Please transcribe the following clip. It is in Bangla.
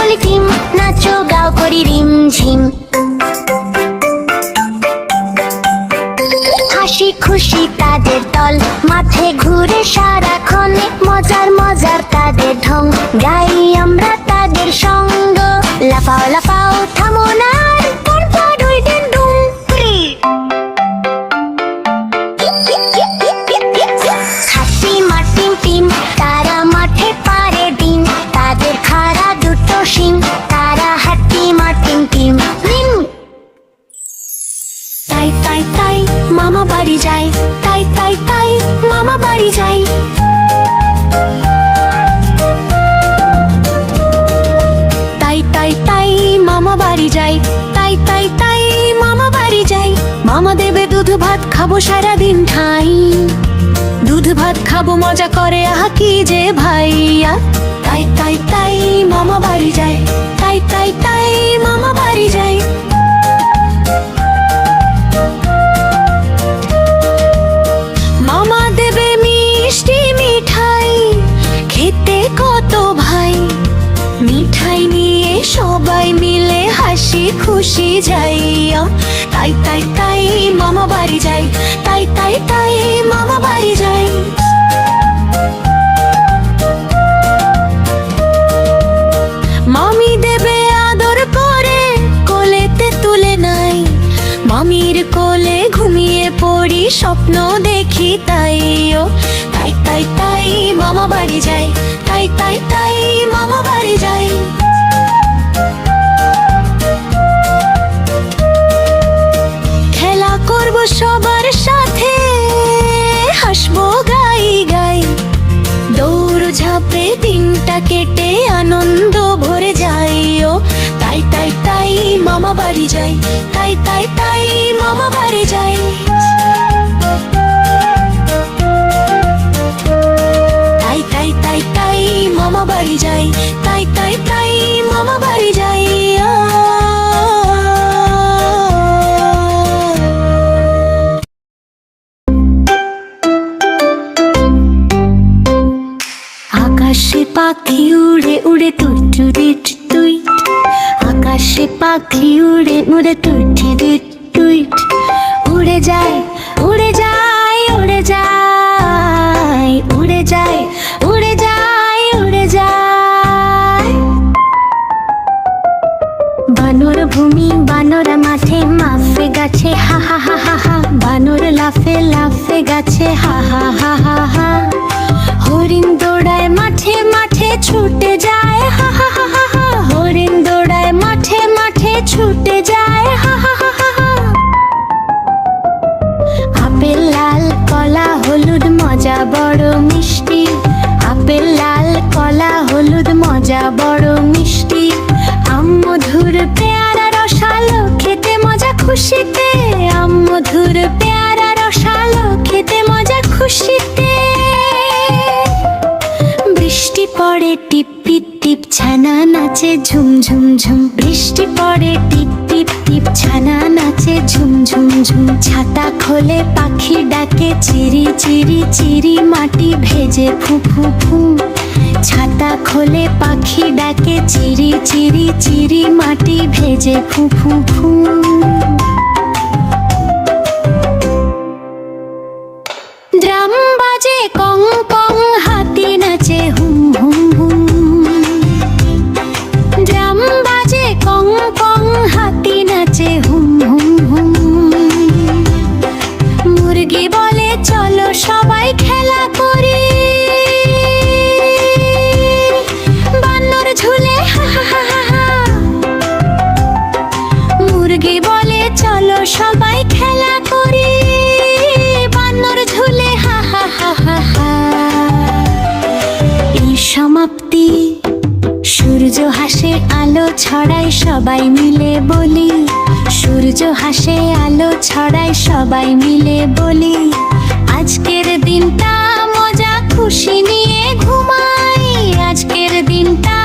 বলি টিম, নাচো গাও করি রিম ঝিম। হাসি খুশি তাদের দল, মাঠে ঘুরে সারাক্ষণে, মজার মজার তাদের ঢং, গাই আমরা তাদের সঙ্গ। লাফাও লাফাও থামো না, পরপর ওই দিন ডুম। হাসি মাটিম টিম, তারা মাঠে পারে ডিম, তাদের খাড়া দুটো শিং, তারা হাতি মাটিম টিম। তাই তাই তাই মামা বাড়ি যায়, তাই তাই তাই মামা বাড়ি যায়। তাই তাই তাই মামা বাড়ি যায়, তাই তাই তাই মামা বাড়ি যায়। মামা দেবে দুধ ভাত, খাবো সারাদিন ঠাই, দুধ ভাত খাবো মজা করে আহা কি যে ভাইয়া। তাই তাই তাই মামা বাড়ি যায়, তাই তাই তাই মামা বাড়ি যায়। মামা দেবে মিষ্টি মিঠাই, খেতে কত ভাই, মিঠাই নিয়ে সবাই মিলে হাসি খুশি যাই। তাই তাই তাই মামা বাড়ি যায়, তাই তাই তাই মামা বাড়ি যায়। মামি দেবে আদর করে, কোলেতে তুলে নাই, মামির কোলে ঘুমিয়ে পড়ি, স্বপ্ন দেখি তাই। তাই তাই তাই মামা বাড়ি যায়, তাই তাই তাই মামা বাড়ি যায়। খেলা করব সবার সাথে, হাসবো গাই গাই, দৌড় ঝাঁপে দিনটা কেটে আনন্দ ভরে যায়। তাই তাই তাই মামা বাড়ি যায়, তাই তাই তাই মামা বাড়ি যায়। তাই তাই তাই তাই মামা বাড়ি যায়, তাই তাই তাই মামা বাড়ি যায়। আকাশে পাখি উড়ে উড়ে তুই তুই তুই, আকাশে পাখি উড়ে উড়ে তুই তুই তুই, উড়ে যায় উড়ে যায় উড়ে যায় উড়ে যায় উড়ে যায় উড়ে যায়। বানর ভূমি বানর মাঠে, মাফে গাছে হা হা হা হা হা, বানর লাফে লাফে গাছে হা হা হা হা হা। হরিণ দৌড়ায় মাঠে মাঠে ছুটে যায় হা হা হা হা হা, হরিণ দৌড়ায় মাঠে মাঠে ছুটে যায় হা হা হা হা হা। আপেল লাল কলা হলুদ মজা বড় মিষ্টি, আপেল লাল কলা হলুদ মজা বড় মিষ্টি। আম মধুর পেয়ারা রসালো, খেতে মজা খুশিতে, আম মধুর পেয়ারা রসালো, খেতে মজা খুশিতে। বৃষ্টি পড়ে টিপ টিপ টিপ, ছানা নাচে ঝুম ঝুম ঝুম, বৃষ্টি পড়ে টিপ টিপ টিপ, ছানা নাচে ঝুম ঝুম ঝুম। ছাতা খোলে পাখি ডাকে চিরি চিরি চিরি, মাটি ভেজে ফু ফু ফু। ছাতা খোলে পাখি ডাকে চিরি চিরি চিরি, মাটি ভেজে ফু ফু ফু। ড্রাম বাজে কং কং, হাতি নাচে হুম হুম হুম। ড্রাম বাজে কং কং, হাতি নাচে হুম হুম হুম। মুরগি বলে চলো সবাই খেলা করি, বানর ঝুলে হা হা হা হা হা। মুরগি বলে চলো সবাই খেলা করি, বানর ঝুলে হা হা হা হা হা। এই সমাপ্তি, সূর্য হাসে আলো ছড়ায় সবাই মিলে বলি, সূর্য হাসে আলো ছড়ায় সবাই মিলে বলি। আজকের দিনটা মজা খুশি নিয়ে ঘুমাই, আজকের দিনটা